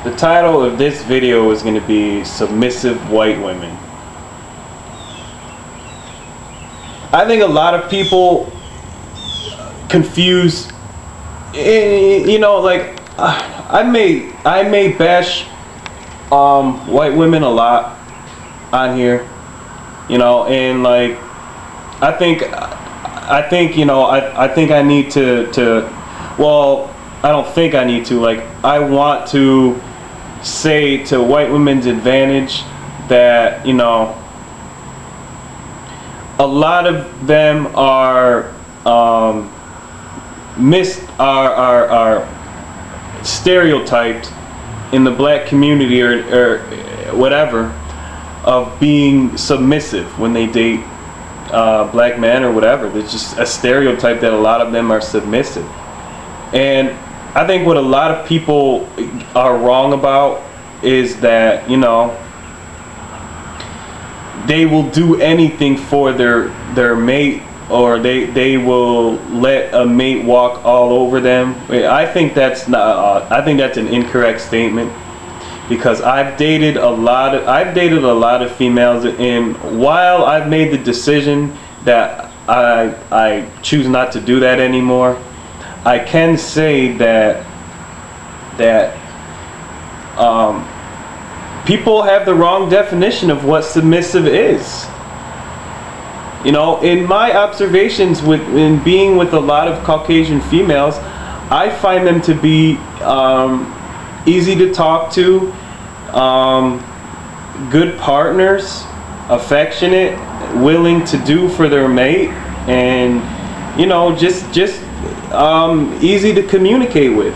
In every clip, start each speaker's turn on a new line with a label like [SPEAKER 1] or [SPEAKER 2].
[SPEAKER 1] The title of this video is going to be Submissive White Women. I think a lot of people confuse, you know, like I may bash white women a lot on here, you know, and like I think you know, I think I need to well, I don't think I need to, like, I want to say to white women's advantage that, you know, a lot of them are stereotyped in the black community or whatever of being submissive when they date black men or whatever. There's just a stereotype that a lot of them are submissive. And I think what a lot of people are wrong about is that, you know, they will do anything for their mate, or they will let a mate walk all over them. I think that's not. I think that's an incorrect statement, because I've dated a lot of females, and while I've made the decision that I choose not to do that anymore, I can say that people have the wrong definition of what submissive is. You know, in my observations in being with a lot of Caucasian females, I find them to be easy to talk to, good partners, affectionate, willing to do for their mate, and, you know, just easy to communicate with.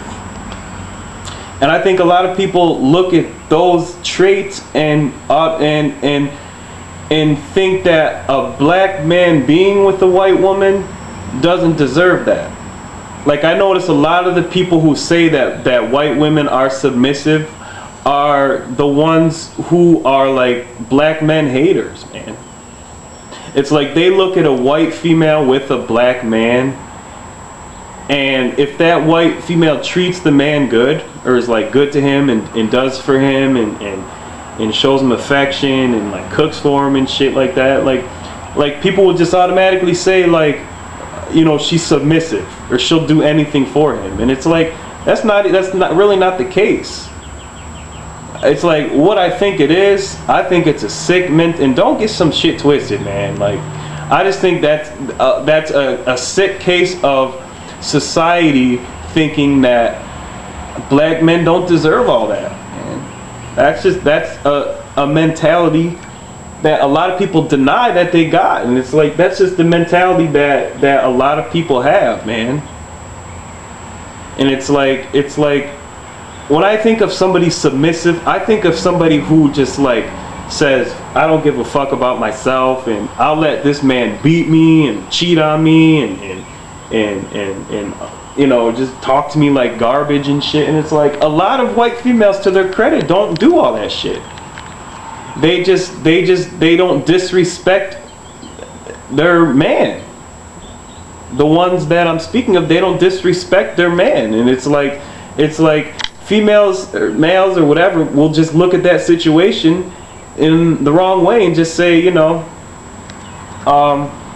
[SPEAKER 1] And I think a lot of people look at those traits and think that a black man being with a white woman doesn't deserve that. Like, I notice a lot of the people who say that white women are submissive are the ones who are like black men haters, man. It's like they look at a white female with a black man, and if that white female treats the man good, or is like good to him and does for him and shows him affection and like cooks for him and shit like that, like people will just automatically say, like, you know, she's submissive or she'll do anything for him. And it's like, that's not really not the case. It's like, what I think it is, I think it's a sick and don't get some shit twisted, man. Like, I just think that's a sick case of society thinking that black men don't deserve all that, man. That's a mentality that a lot of people deny that they got, and it's like, that's just the mentality that a lot of people have, man. And it's like when I think of somebody submissive, I think of somebody who just like says, I don't give a fuck about myself, and I'll let this man beat me and cheat on me and you know, just talk to me like garbage and shit. And it's like, a lot of white females, to their credit, don't do all that shit. They don't disrespect their man. The ones that I'm speaking of, they don't disrespect their man. And it's like females or males or whatever will just look at that situation in the wrong way and just say, you know,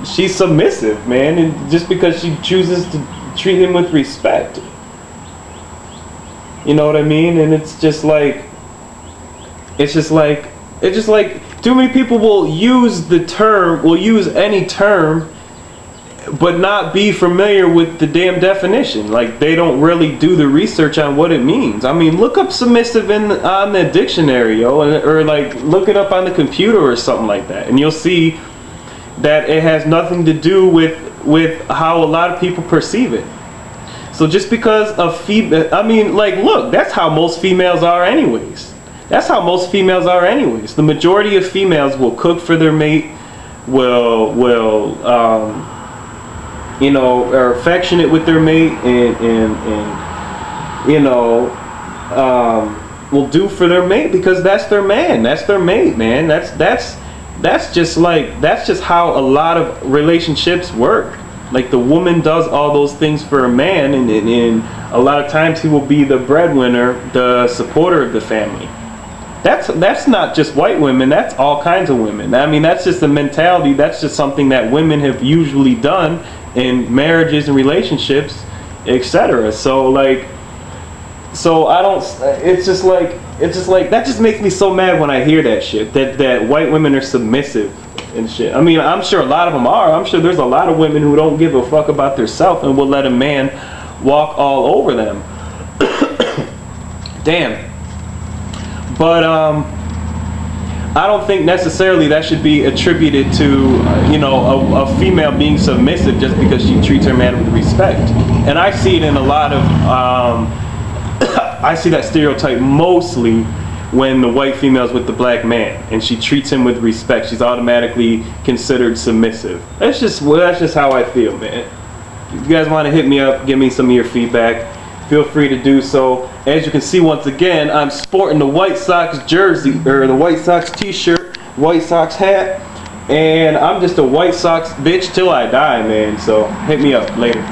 [SPEAKER 1] she's submissive, man, and just because she chooses to treat him with respect. You know what I mean? And it's just like too many people will use any term but not be familiar with the damn definition. Like, they don't really do the research on what it means. I mean, look up submissive on the dictionary, yo, or like look it up on the computer or something like that, and you'll see that it has nothing to do with how a lot of people perceive it. So just because a female, I mean, like, look, that's how most females are anyways. The majority of females will cook for their mate, will you know, are affectionate with their mate, and you know, will do for their mate because that's their man, that's their mate, man. That's just how a lot of relationships work. Like, the woman does all those things for a man, and A lot of times he will be the breadwinner, the supporter of the family. That's not just white women, that's all kinds of women. I mean, that's just the mentality, that's just something that women have usually done in marriages and relationships, etc. So like, I don't, it's just like that just makes me so mad when I hear that shit, that white women are submissive and shit. I mean, I'm sure a lot of them are. I'm sure there's a lot of women who don't give a fuck about themselves and will let a man walk all over them. Damn. But I don't think necessarily that should be attributed to a female being submissive just because she treats her man with respect. And I see it in a lot of I see that stereotype mostly when the white female's with the black man and she treats him with respect. She's automatically considered submissive. That's just how I feel, man. If you guys want to hit me up, give me some of your feedback, feel free to do so. As you can see, once again, I'm sporting the White Sox jersey, or the White Sox t-shirt, White Sox hat, and I'm just a White Sox bitch till I die, man. So hit me up later.